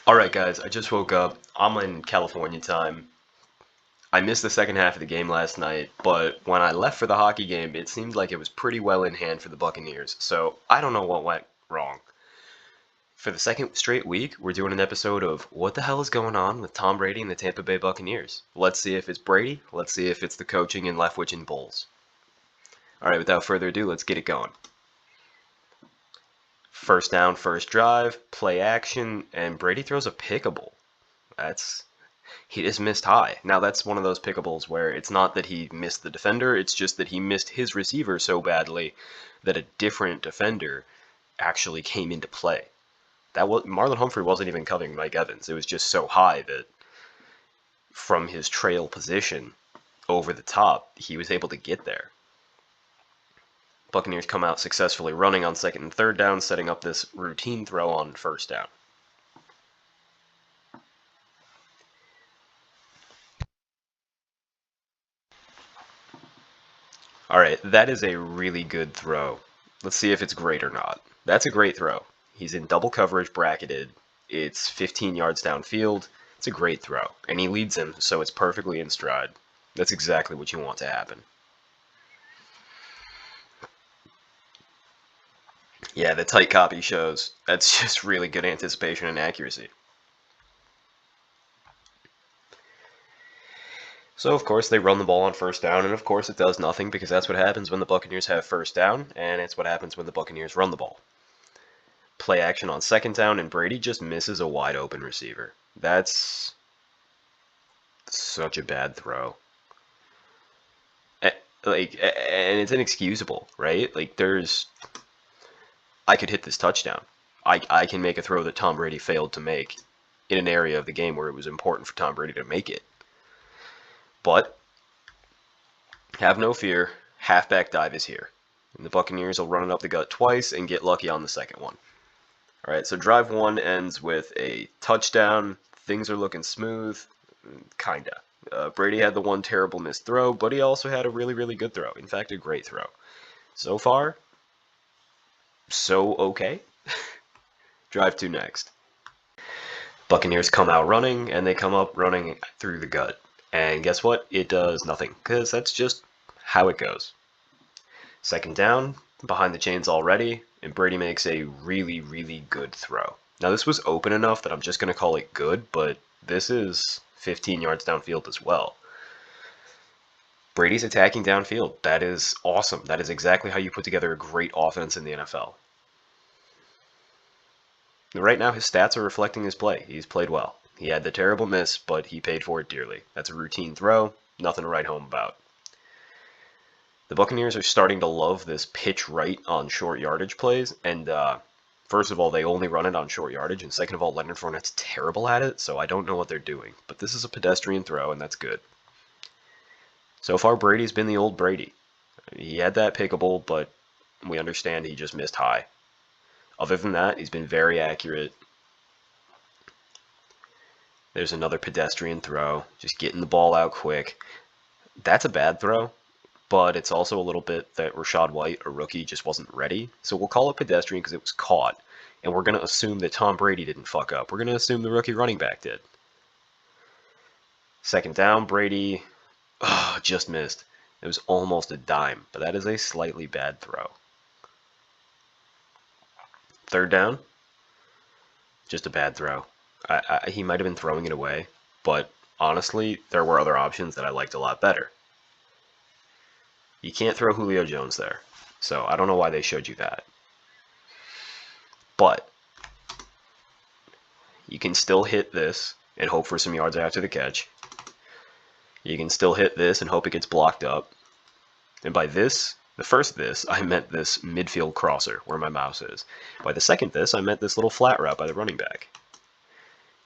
Alright, guys, I just woke up. I'm in California time. I missed the second half of the game last night, but when I left for the hockey game, it seemed like it was pretty well in hand for the Buccaneers, so I don't know what went wrong. For the second straight week, we're doing an episode of What the Hell is Going On with Tom Brady and the Tampa Bay Buccaneers. Let's see if it's Brady, let's see if it's the coaching in Leftwich and Bulls. Alright, without further ado, let's get it going. First down, first drive, play action, and Brady throws a pickable. That's He just missed high. Now that's one of those pickables where it's not that he missed the defender, it's just that he missed his receiver so badly that a different defender actually came into play. Marlon Humphrey wasn't even covering Mike Evans. It was just so high that from his trail position over the top, he was able to get there. Buccaneers come out successfully running on second and third down, setting up this routine throw on first down. Alright, that is a really good throw. Let's see if it's great or not. That's a great throw. He's in double coverage, bracketed. It's 15 yards downfield. It's a great throw. And he leads him, so it's perfectly in stride. That's exactly what you want to happen. Yeah, the tight copy shows. That's just really good anticipation and accuracy. So, of course, they run the ball on first down, and of course it does nothing because that's what happens when the Buccaneers have first down, and it's what happens when the Buccaneers run the ball. Play action on second down, and Brady just misses a wide open receiver. That's such a bad throw. And it's inexcusable, right? I could hit this touchdown. I can make a throw that Tom Brady failed to make in an area of the game where it was important for Tom Brady to make it. But have no fear, halfback dive is here. And the Buccaneers will run it up the gut twice and get lucky on the second one. All right, so drive one ends with a touchdown. Things are looking smooth, kinda. Brady had the one terrible missed throw, but he also had a really, really good throw. In fact, a great throw. So far, so okay. Drive two next. Buccaneers come out running, and they come up running through the gut. And guess what? It does nothing, because that's just how it goes. Second down, behind the chains already, and Brady makes a really, really good throw. Now, this was open enough that I'm just going to call it good, but this is 15 yards downfield as well. Brady's attacking downfield. That is awesome. That is exactly how you put together a great offense in the NFL. Right now, his stats are reflecting his play. He's played well. He had the terrible miss, but he paid for it dearly. That's a routine throw, nothing to write home about. The Buccaneers are starting to love this pitch right on short yardage plays, and first of all, they only run it on short yardage, and second of all, Leonard Fournette's terrible at it, so I don't know what they're doing. But this is a pedestrian throw, and that's good. So far, Brady's been the old Brady. He had that pickable, but we understand he just missed high. Other than that, he's been very accurate. There's another pedestrian throw, just getting the ball out quick. That's a bad throw, but it's also a little bit that Rachaad White, a rookie, just wasn't ready. So we'll call it pedestrian because it was caught, and we're going to assume that Tom Brady didn't fuck up. We're going to assume the rookie running back did. Second down, Brady just missed. It was almost a dime, but that is a slightly bad throw. Third down, just a bad throw. He might have been throwing it away, but honestly, there were other options that I liked a lot better. You can't throw Julio Jones there, so I don't know why they showed you that. But you can still hit this and hope for some yards after the catch. You can still hit this and hope it gets blocked up. And by this, the first this, I meant this midfield crosser where my mouse is. By the second this, I meant this little flat route by the running back.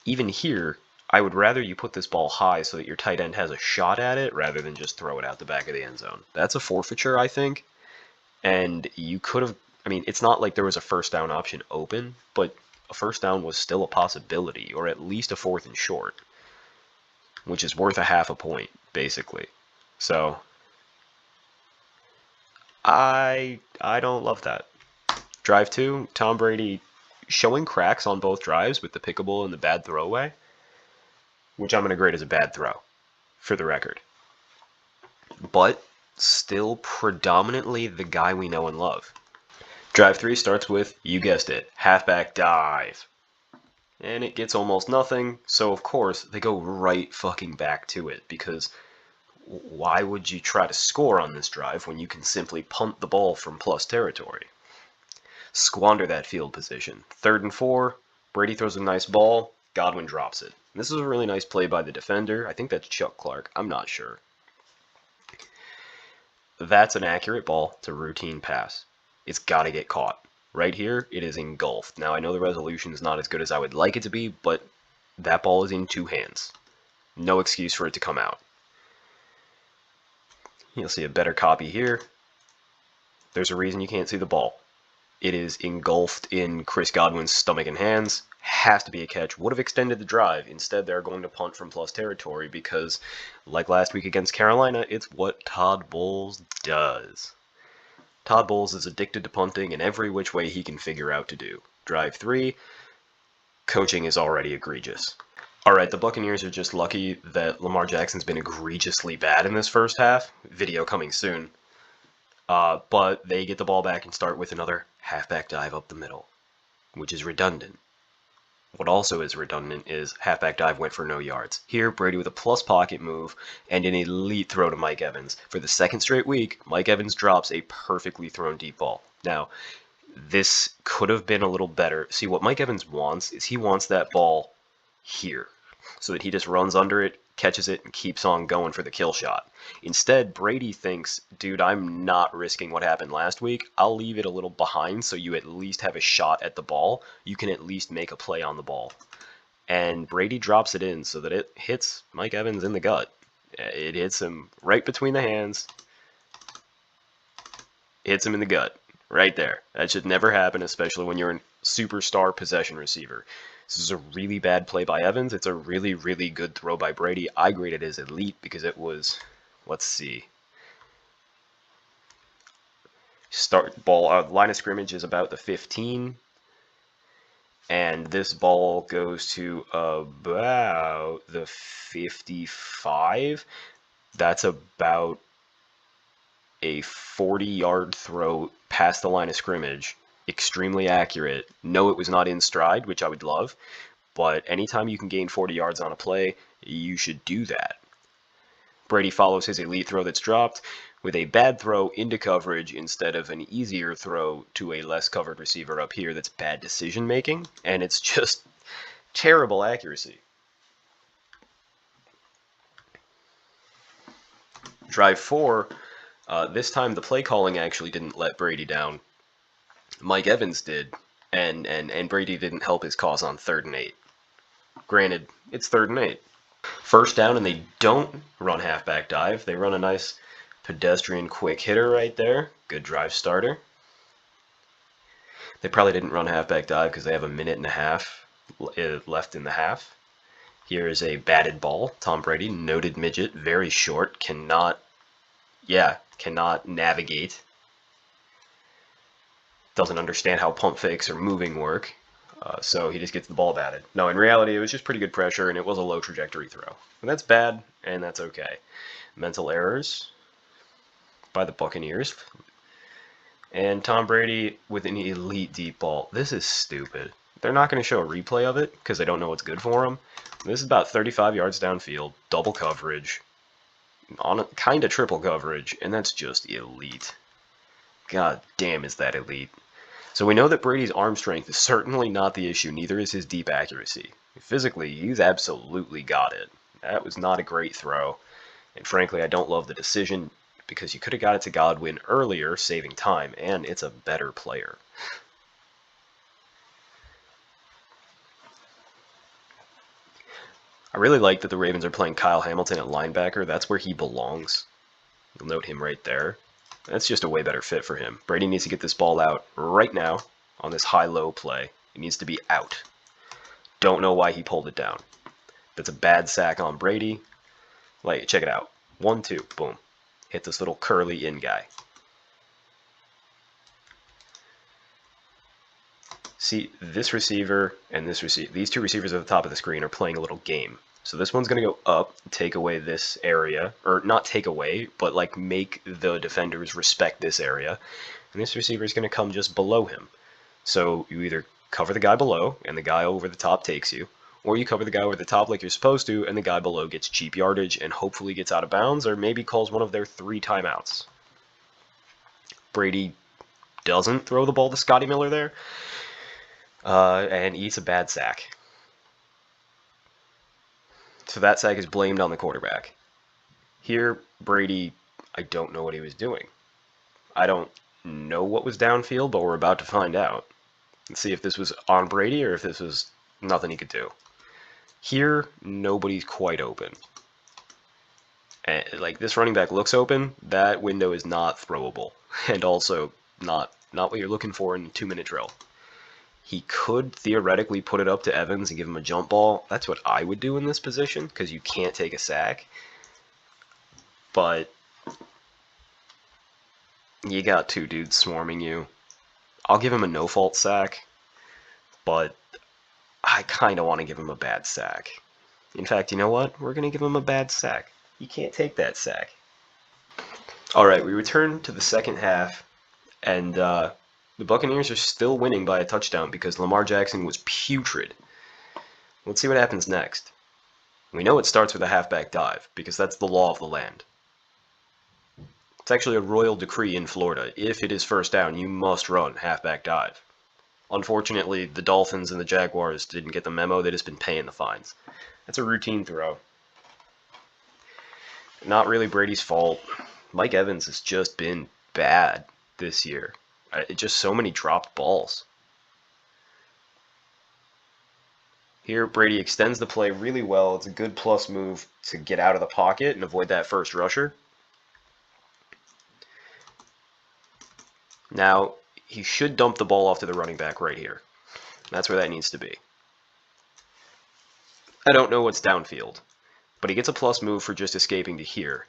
Even here, I would rather you put this ball high so that your tight end has a shot at it rather than just throw it out the back of the end zone. That's a forfeiture, I think. And you could have, it's not like there was a first down option open, but a first down was still a possibility, or at least a fourth and short, which is worth a half a point, basically. So, I don't love that. Drive two, Tom Brady showing cracks on both drives with the pickable and the bad throwaway, which I'm going to grade as a bad throw, for the record. But still predominantly the guy we know and love. Drive 3 starts with, you guessed it, halfback dive. And it gets almost nothing, so of course they go right fucking back to it, because why would you try to score on this drive when you can simply punt the ball from plus territory? Squander that field position. 3rd and 4, Brady throws a nice ball, Godwin drops it. This is a really nice play by the defender. I think that's Chuck Clark. I'm not sure. That's an accurate ball to routine pass. It's got to get caught. Right here, it is engulfed. Now, I know the resolution is not as good as I would like it to be, but that ball is in 2 hands. No excuse for it to come out. You'll see a better copy here. There's a reason you can't see the ball. It is engulfed in Chris Godwin's stomach and hands. Has to be a catch. Would have extended the drive. Instead, they're going to punt from plus territory because, like last week against Carolina, it's what Todd Bowles does. Todd Bowles is addicted to punting in every which way he can figure out to do. Drive 3, coaching is already egregious. Alright, the Buccaneers are just lucky that Lamar Jackson's been egregiously bad in this first half. Video coming soon. But they get the ball back and start with another halfback dive up the middle, which is redundant. What also is redundant is halfback dive went for no yards. Here, Brady with a plus pocket move and an elite throw to Mike Evans. For the second straight week, Mike Evans drops a perfectly thrown deep ball. Now, this could have been a little better. See, what Mike Evans wants is he wants that ball here so that he just runs under it, catches it, and keeps on going for the kill shot. Instead, Brady thinks, dude, I'm not risking what happened last week. I'll leave it a little behind so you at least have a shot at the ball. You can at least make a play on the ball. And Brady drops it in so that it hits Mike Evans in the gut. It hits him right between the hands. Hits him in the gut. Right there. That should never happen, especially when you're a superstar possession receiver. This is a really bad play by Evans. It's a really, really good throw by Brady. I grade it as elite because it was, let's see. Start ball, line of scrimmage is about the 15. And this ball goes to about the 55. That's about a 40-yard throw past the line of scrimmage. Extremely accurate. No, it was not in stride, which I would love, but anytime you can gain 40 yards on a play, you should do that. Brady follows his elite throw that's dropped with a bad throw into coverage instead of an easier throw to a less covered receiver up here that's bad decision making, and it's just terrible accuracy. Drive 4, this time the play calling actually didn't let Brady down. Mike Evans did, and Brady didn't help his cause on 3rd and 8. Granted, it's 3rd and 8. First down, and they don't run halfback dive. They run a nice pedestrian quick hitter right there. Good drive starter. They probably didn't run halfback dive because they have a minute and a half left in the half. Here is a batted ball. Tom Brady, noted midget, very short, cannot navigate. Doesn't understand how pump fakes or moving work, so he just gets the ball batted. No, in reality, it was just pretty good pressure, and it was a low trajectory throw. And that's bad, and that's okay. Mental errors by the Buccaneers. And Tom Brady with an elite deep ball. This is stupid. They're not going to show a replay of it because they don't know what's good for them. This is about 35 yards downfield, double coverage, on a kind of triple coverage, and that's just elite. God damn, is that elite. So we know that Brady's arm strength is certainly not the issue, neither is his deep accuracy. Physically, he's absolutely got it. That was not a great throw, and frankly, I don't love the decision because you could have got it to Godwin earlier, saving time, and it's a better player. I really like that the Ravens are playing Kyle Hamilton at linebacker. That's where he belongs. You'll note him right there. That's just a way better fit for him. Brady needs to get this ball out right now on this high-low play. It needs to be out. Don't know why he pulled it down. That's a bad sack on Brady. Like, check it out. 1-2, boom. Hit this little curly in guy. See, this receiver and this receiver, these two receivers at the top of the screen are playing a little game. So this one's going to go up, take away this area, or not take away, but like make the defenders respect this area. And this receiver is going to come just below him. So you either cover the guy below and the guy over the top takes you, or you cover the guy over the top like you're supposed to and the guy below gets cheap yardage and hopefully gets out of bounds or maybe calls one of their 3 timeouts. Brady doesn't throw the ball to Scotty Miller there and eats a bad sack. So that sack is blamed on the quarterback. Here, Brady, I don't know what he was doing. I don't know what was downfield, but we're about to find out. Let's see if this was on Brady or if this was nothing he could do. Here, nobody's quite open. And, like, this running back looks open. That window is not throwable. And also not what you're looking for in a 2-minute drill. He could theoretically put it up to Evans and give him a jump ball. That's what I would do in this position because you can't take a sack. But you got 2 dudes swarming you. I'll give him a no-fault sack, but I kind of want to give him a bad sack. In fact, you know what? We're going to give him a bad sack. You can't take that sack. All right, we return to the second half, and the Buccaneers are still winning by a touchdown because Lamar Jackson was putrid. Let's see what happens next. We know it starts with a halfback dive because that's the law of the land. It's actually a royal decree in Florida. If it is first down, you must run halfback dive. Unfortunately, the Dolphins and the Jaguars didn't get the memo. They've just been paying the fines. That's a routine throw. Not really Brady's fault. Mike Evans has just been bad this year. Just so many dropped balls. Here, Brady extends the play really well. It's a good plus move to get out of the pocket and avoid that first rusher. Now, he should dump the ball off to the running back right here. That's where that needs to be. I don't know what's downfield, but he gets a plus move for just escaping to here.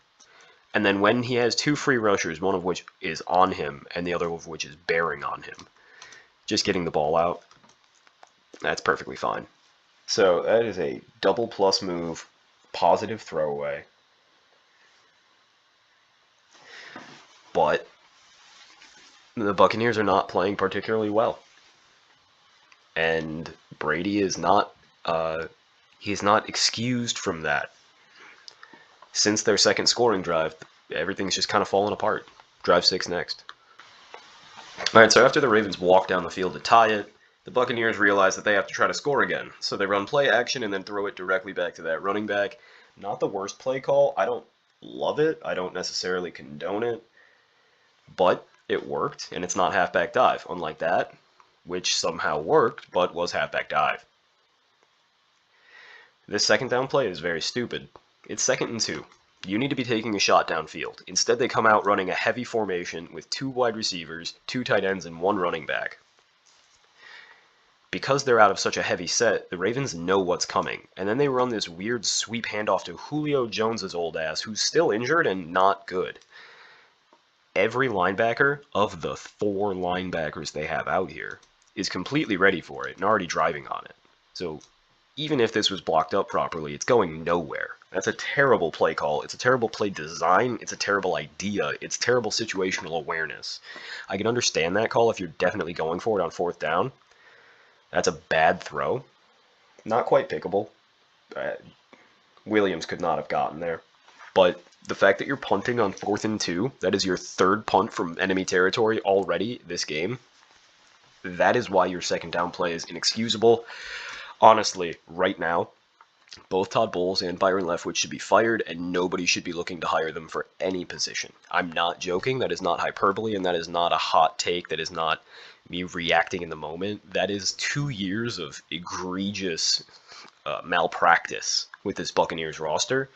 And then when he has 2 free rushers, one of which is on him and the other of which is bearing on him, just getting the ball out, that's perfectly fine. So that is a double plus move, positive throwaway. But the Buccaneers are not playing particularly well. And Brady is not he's not excused from that. Since their second scoring drive, everything's just kind of fallen apart. Drive 6 next. Alright, so after the Ravens walk down the field to tie it, the Buccaneers realize that they have to try to score again. So they run play action and then throw it directly back to that running back. Not the worst play call. I don't love it. I don't necessarily condone it. But it worked, and it's not halfback dive, unlike that, which somehow worked, but was halfback dive. This second down play is very stupid. It's 2nd and 2. You need to be taking a shot downfield. Instead, they come out running a heavy formation with 2 wide receivers, 2 tight ends, and 1 running back. Because they're out of such a heavy set, the Ravens know what's coming, and then they run this weird sweep handoff to Julio Jones's old ass, who's still injured and not good. Every linebacker of the 4 linebackers they have out here is completely ready for it and already driving on it. So even if this was blocked up properly, it's going nowhere. That's a terrible play call. It's a terrible play design. It's a terrible idea. It's terrible situational awareness. I can understand that call if you're definitely going for it on 4th down. That's a bad throw. Not quite pickable. Williams could not have gotten there. But the fact that you're punting on 4th and 2, that is your 3rd punt from enemy territory already this game, that is why your second down play is inexcusable. Honestly, right now, both Todd Bowles and Byron Leftwich should be fired, and nobody should be looking to hire them for any position. I'm not joking. That is not hyperbole, and that is not a hot take. That is not me reacting in the moment. That is 2 years of egregious malpractice with this Buccaneers roster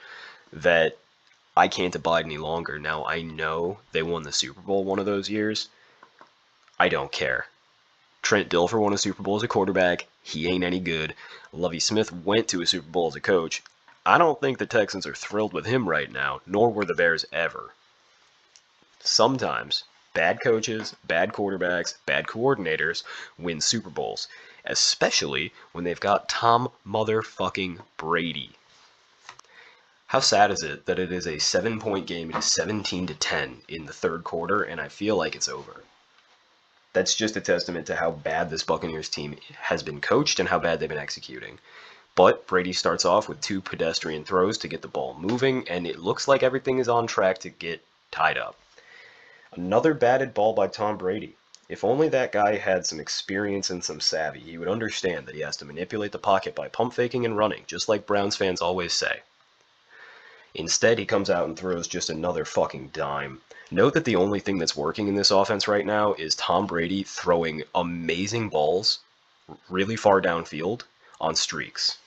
that I can't abide any longer. Now, I know they won the Super Bowl one of those years. I don't care. Trent Dilfer won a Super Bowl as a quarterback. He ain't any good. Lovie Smith went to a Super Bowl as a coach. I don't think the Texans are thrilled with him right now, nor were the Bears ever. Sometimes Bad coaches, bad quarterbacks, bad coordinators win Super Bowls, especially when they've got Tom motherfucking Brady. How sad is it that it is a 7-point game, it is 17-10 in the third quarter, and I feel like it's over. That's just a testament to how bad this Buccaneers team has been coached and how bad they've been executing. But Brady starts off with 2 pedestrian throws to get the ball moving, and it looks like everything is on track to get tied up. Another batted ball by Tom Brady. If only that guy had some experience and some savvy, he would understand that he has to manipulate the pocket by pump faking and running, just like Browns fans always say. Instead, he comes out and throws just another fucking dime. Note that the only thing that's working in this offense right now is Tom Brady throwing amazing balls really far downfield on streaks.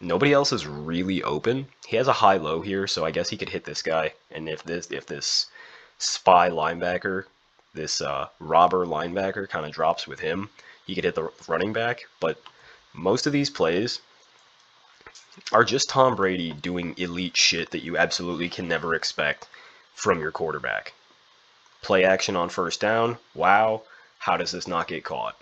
Nobody else is really open. He has a high-low here, so I guess he could hit this guy. And if this spy linebacker, this robber linebacker kind of drops with him, he could hit the running back. But most of these plays are just Tom Brady doing elite shit that you absolutely can never expect from your quarterback. Play action on first down. Wow, how does this not get caught?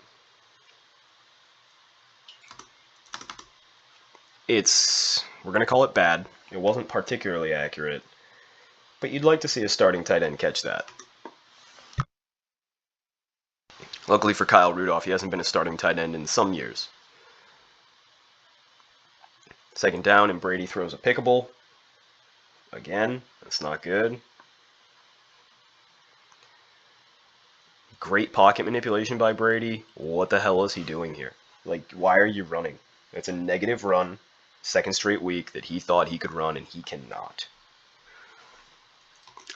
We're going to call it bad. It wasn't particularly accurate, but you'd like to see a starting tight end catch that. Luckily for Kyle Rudolph, he hasn't been a starting tight end in some years. Second down, and Brady throws a pickable. Again, that's not good. Great pocket manipulation by Brady. What the hell is he doing here? Like, why are you running? It's a negative run. Second straight week that he thought he could run, and he cannot.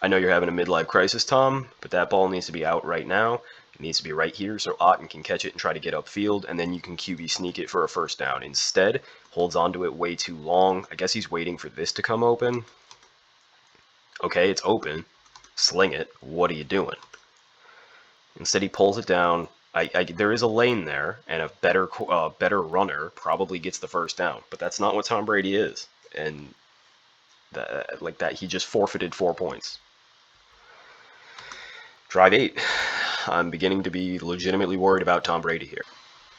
I know you're having a midlife crisis, Tom, but that ball needs to be out right now. It needs to be right here so Otten can catch it and try to get upfield, and then you can QB sneak it for a first down. Instead, holds onto it way too long. I guess he's waiting for this to come open. Okay, it's open. Sling it. What are you doing? Instead, he pulls it down. There is a lane there, and a better runner probably gets the first down. But that's not what Tom Brady is, and he just forfeited 4 points. Drive 8. I'm beginning to be legitimately worried about Tom Brady here.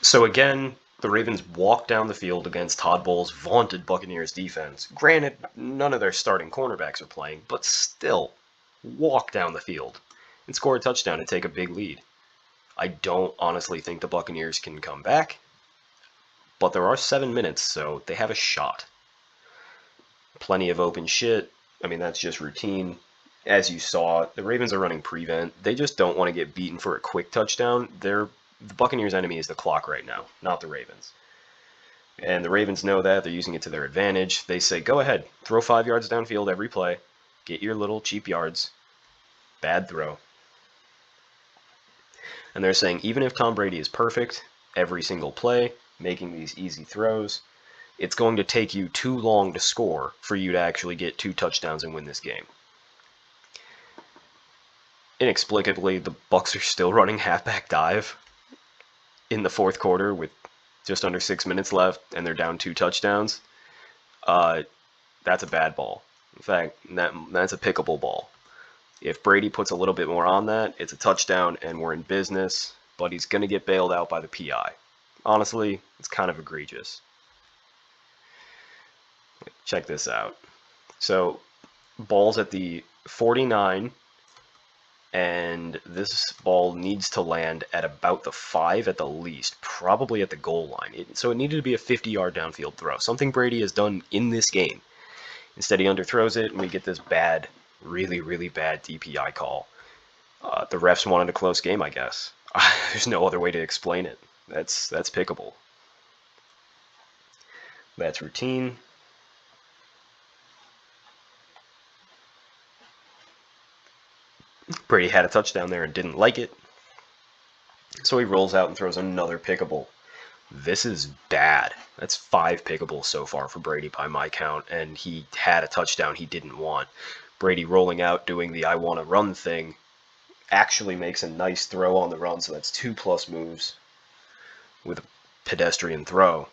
So again, the Ravens walk down the field against Todd Bowles' vaunted Buccaneers defense. Granted, none of their starting cornerbacks are playing, but still, walk down the field and score a touchdown and take a big lead. I don't honestly think the Buccaneers can come back, but there are 7 minutes, so they have a shot. Plenty of open shit. I mean, that's just routine. As you saw, the Ravens are running prevent. They just don't want to get beaten for a quick touchdown. The Buccaneers' enemy is the clock right now, not the Ravens. And the Ravens know that. They're using it to their advantage. They say, go ahead, throw 5 yards downfield every play. Get your little cheap yards. Bad throw. And they're saying, even if Tom Brady is perfect every single play, making these easy throws, it's going to take you too long to score for you to actually get 2 touchdowns and win this game. Inexplicably, the Bucs are still running halfback dive in the fourth quarter with just under 6 minutes left, and they're down 2 touchdowns. That's a bad ball. In fact, that's a pickable ball. If Brady puts a little bit more on that, it's a touchdown, and we're in business, but he's going to get bailed out by the PI. Honestly, it's kind of egregious. Check this out. So, ball's at the 49, and this ball needs to land at about the 5 at the least, probably at the goal line. So it needed to be a 50-yard downfield throw, something Brady has done in this game. Instead, he underthrows it, and we get this bad, really, really bad DPI call. The refs wanted a close game, I guess. There's no other way to explain it. That's pickable. That's routine. Brady had a touchdown there and didn't like it. So he rolls out and throws another pickable. This is bad. That's 5 pickables so far for Brady by my count, and he had a touchdown he didn't want. Brady rolling out, doing the I want to run thing, actually makes a nice throw on the run, so that's 2+ moves with a pedestrian throw.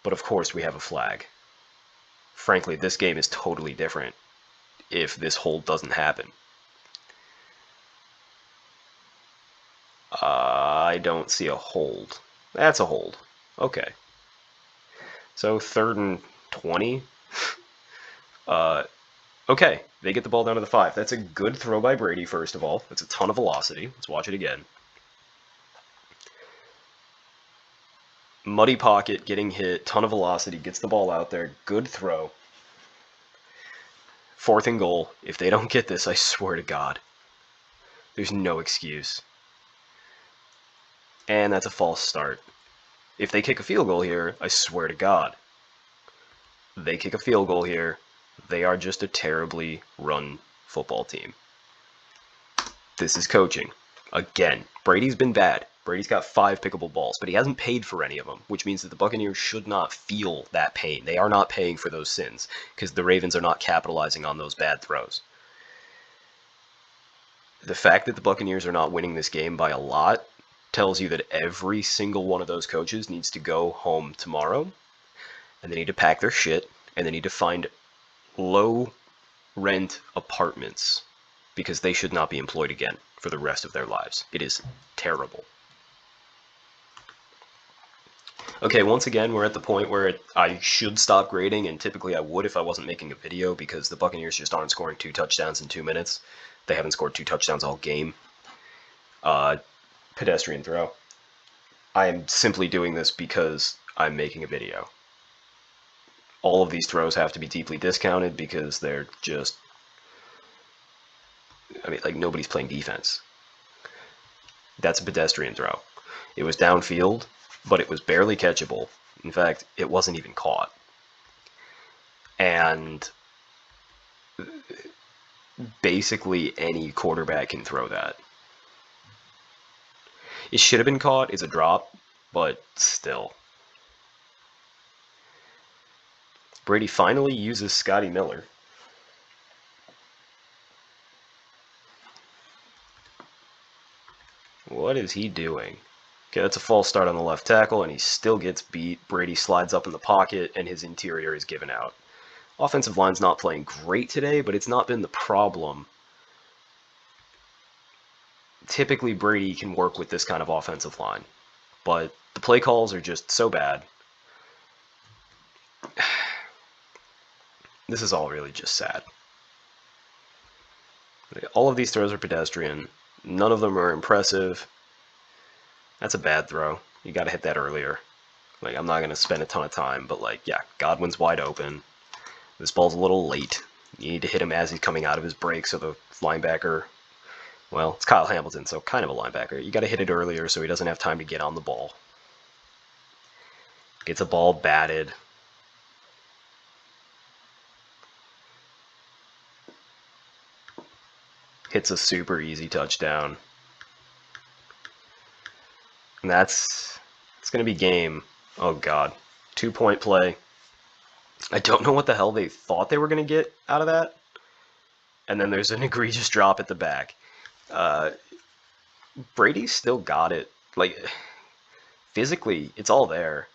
But of course we have a flag. Frankly, this game is totally different. if this hold doesn't happen. I don't see a hold. That's a hold. Okay. So 3rd and 20. Okay, they get the ball down to the 5. That's a good throw by Brady, first of all. That's a ton of velocity. Let's watch it again. Muddy pocket, getting hit, ton of velocity, gets the ball out there. Good throw. 4th and goal. If they don't get this, I swear to God, there's no excuse. And that's a false start. If they kick a field goal here, I swear to God, they kick a field goal here, they are just a terribly run football team. This is coaching. Again, Brady's been bad. Brady's got 5 pickable balls, but he hasn't paid for any of them, which means that the Buccaneers should not feel that pain. They are not paying for those sins because the Ravens are not capitalizing on those bad throws. The fact that the Buccaneers are not winning this game by a lot tells you that every single one of those coaches needs to go home tomorrow, and they need to pack their shit, and they need to find low-rent apartments because they should not be employed again for the rest of their lives. It is terrible. Okay, once again, we're at the point where I should stop grading, and typically I would if I wasn't making a video, because the Buccaneers just aren't scoring 2 touchdowns in 2 minutes. They haven't scored 2 touchdowns all game. Pedestrian throw. I am simply doing this because I'm making a video. All of these throws have to be deeply discounted because they're just... I mean, like, nobody's playing defense. That's a pedestrian throw. It was downfield, but it was barely catchable. In fact, it wasn't even caught. And basically any quarterback can throw that. It should have been caught. It's a drop, but still. Brady finally uses Scotty Miller. What is he doing? Okay, that's a false start on the left tackle, and he still gets beat. Brady slides up in the pocket, and his interior is given out. Offensive line's not playing great today, but it's not been the problem. Typically, Brady can work with this kind of offensive line, but the play calls are just so bad. This is all really just sad. All of these throws are pedestrian. None of them are impressive. That's a bad throw. You got to hit that earlier. Like, I'm not going to spend a ton of time, but, like, yeah, Godwin's wide open. This ball's a little late. You need to hit him as he's coming out of his break, so the linebacker... Well, it's Kyle Hamilton, so kind of a linebacker. You got to hit it earlier so he doesn't have time to get on the ball. Gets a ball batted. Hits a super easy touchdown. And it's going to be game. Oh, God. 2-point play. I don't know what the hell they thought they were going to get out of that. And then there's an egregious drop at the back. Brady still got it. Like, physically, it's all there.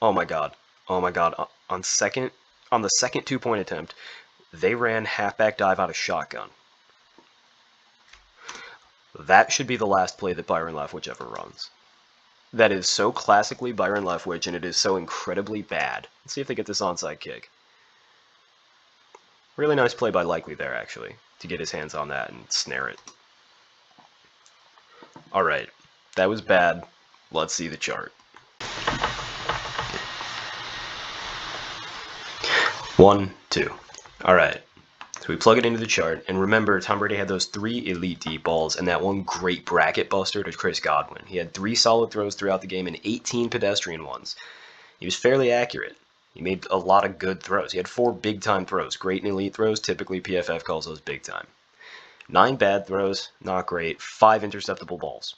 Oh my God. Oh my God. On the second 2-point attempt, they ran halfback dive out of shotgun. That should be the last play that Byron Leftwich ever runs. That is so classically Byron Leftwich, and it is so incredibly bad. Let's see if they get this onside kick. Really nice play by Likely there, actually, to get his hands on that and snare it. Alright, that was bad. Let's see the chart. 1, 2. Alright, so we plug it into the chart, and remember, Tom Brady had those 3 elite deep balls and that one great bracket buster to Chris Godwin. He had 3 solid throws throughout the game and 18 pedestrian ones. He was fairly accurate. He made a lot of good throws. He had 4 big-time throws. Great and elite throws. Typically, PFF calls those big-time. 9 bad throws. Not great. 5 interceptable balls.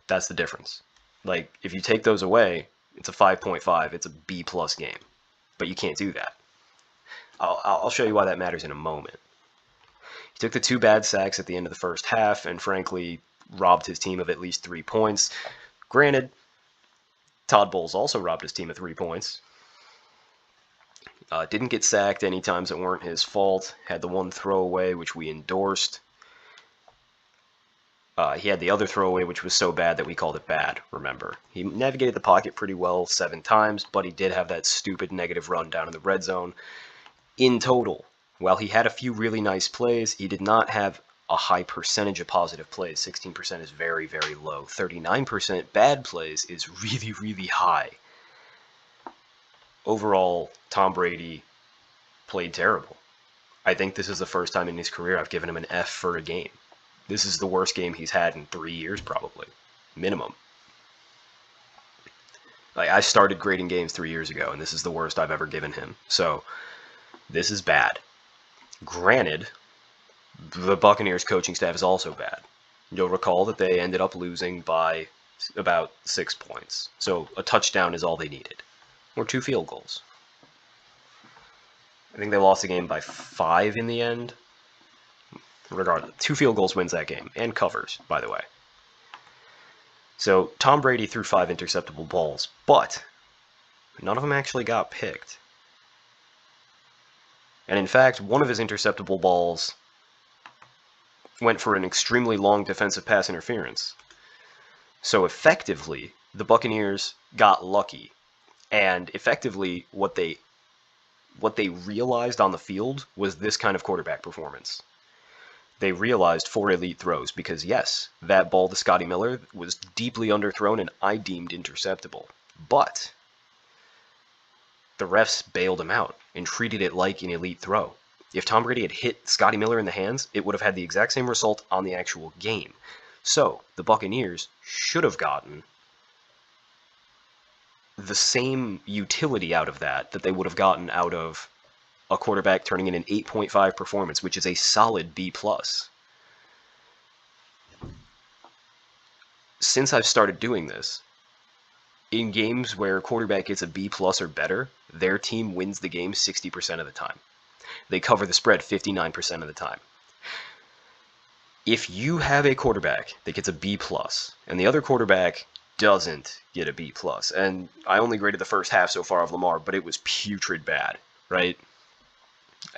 That's the difference. Like, if you take those away, it's a 5.5. It's a B-plus game. But you can't do that. I'll show you why that matters in a moment. He took the 2 bad sacks at the end of the first half and, frankly, robbed his team of at least 3 points. Granted, Todd Bowles also robbed his team of 3 points. Didn't get sacked any times that weren't his fault. Had the one throwaway, which we endorsed. He had the other throwaway, which was so bad that we called it bad, remember. He navigated the pocket pretty well 7 times, but he did have that stupid negative run down in the red zone. In total, while he had a few really nice plays, he did not have a high percentage of positive plays. 16% is very, very low. 39% bad plays is really, really high. Overall, Tom Brady played terrible. I think this is the first time in his career I've given him an F for a game. This is the worst game he's had in 3 years, probably. Minimum. I started grading games 3 years ago, and this is the worst I've ever given him. So, this is bad. Granted, the Buccaneers coaching staff is also bad. You'll recall that they ended up losing by about 6 points. So, a touchdown is all they needed. Or 2 field goals. I think they lost the game by 5 in the end. Regardless, 2 field goals wins that game, and covers, by the way. So, Tom Brady threw 5 interceptable balls, but none of them actually got picked. And in fact, one of his interceptable balls went for an extremely long defensive pass interference. So effectively, the Buccaneers got lucky, and effectively what they realized on the field was this kind of quarterback performance. They realized 4 elite throws because, yes, that ball to Scotty Miller was deeply underthrown and I deemed interceptable. But the refs bailed him out and treated it like an elite throw. If Tom Brady had hit Scotty Miller in the hands, it would have had the exact same result on the actual game. So, the Buccaneers should have gotten the same utility out of that they would have gotten out of a quarterback turning in an 8.5 performance, which is a solid B+. Since I've started doing this, in games where a quarterback gets a B+ or better, their team wins the game 60% of the time. They cover the spread 59% of the time. If you have a quarterback that gets a B+, and the other quarterback doesn't get a B+, and I only graded the first half so far of Lamar, but it was putrid bad, right?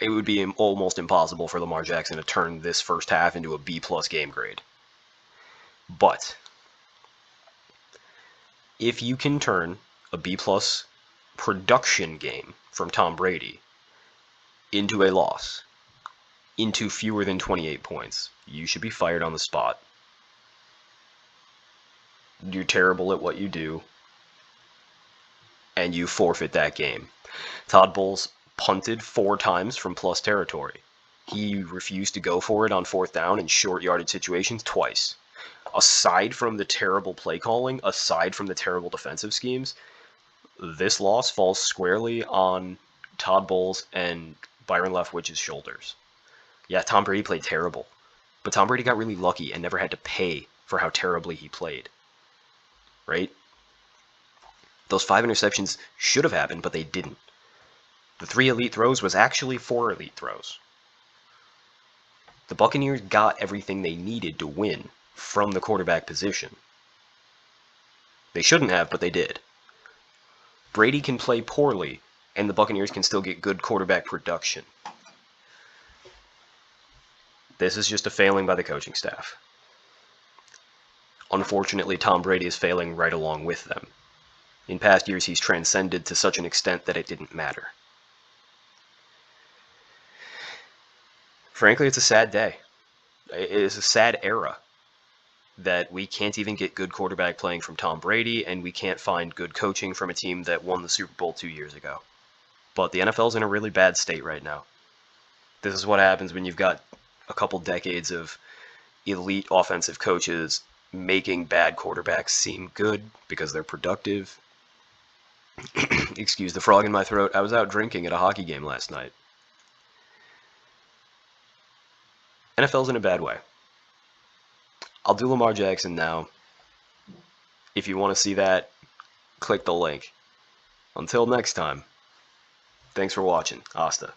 It would be almost impossible for Lamar Jackson to turn this first half into a B+ game grade. But if you can turn a B+ production game from Tom Brady into a loss, into fewer than 28 points, you should be fired on the spot. You're terrible at what you do, and you forfeit that game. Todd Bowles punted 4 times from plus territory. He refused to go for it on 4th down in short yardage situations twice. Aside from the terrible play calling, aside from the terrible defensive schemes, this loss falls squarely on Todd Bowles and Byron Leftwich's shoulders. Yeah, Tom Brady played terrible, but Tom Brady got really lucky and never had to pay for how terribly he played. Right? Those 5 interceptions should have happened, but they didn't. The 3 elite throws was actually 4 elite throws. The Buccaneers got everything they needed to win from the quarterback position. They shouldn't have, but they did. Brady can play poorly, and the Buccaneers can still get good quarterback production. This is just a failing by the coaching staff. Unfortunately, Tom Brady is failing right along with them. In past years, he's transcended to such an extent that it didn't matter. Frankly, it's a sad day. It is a sad era that we can't even get good quarterback playing from Tom Brady, and we can't find good coaching from a team that won the Super Bowl 2 years ago. But the NFL's in a really bad state right now. This is what happens when you've got a couple decades of elite offensive coaches making bad quarterbacks seem good because they're productive. Excuse the frog in my throat. I was out drinking at a hockey game last night. NFL's in a bad way. I'll do Lamar Jackson now. If you want to see that, click the link. Until next time, thanks for watching. Hasta.